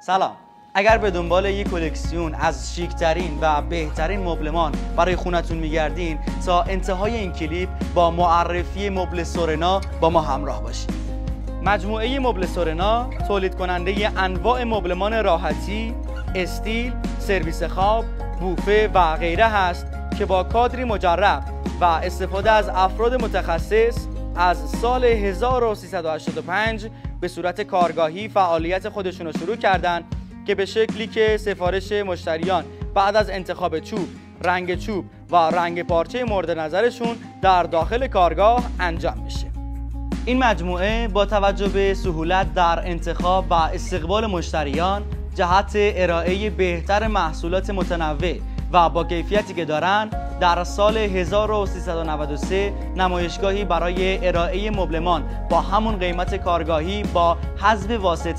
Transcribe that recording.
سلام. اگر به دنبال یک کلکسیون از شیکترین و بهترین مبلمان برای خونتون میگردین، تا انتهای این کلیپ با معرفی مبل سورنا با ما همراه باشید. مجموعه مبل سورنا تولید کننده انواع مبلمان راحتی، استیل، سرویس خواب، بوفه و غیره هست که با کادری مجرب و استفاده از افراد متخصص از سال 1385 به صورت کارگاهی فعالیت خودشون رو شروع کردن که به شکلی که سفارش مشتریان بعد از انتخاب چوب و رنگ پارچه مورد نظرشون در داخل کارگاه انجام میشه. این مجموعه با توجه به سهولت در انتخاب و استقبال مشتریان جهت ارائه بهتر محصولات متنوع و با کیفیتی که دارن، در سال 1393 نمایشگاهی برای ارائه مبلمان با همون قیمت کارگاهی با حذف واسطه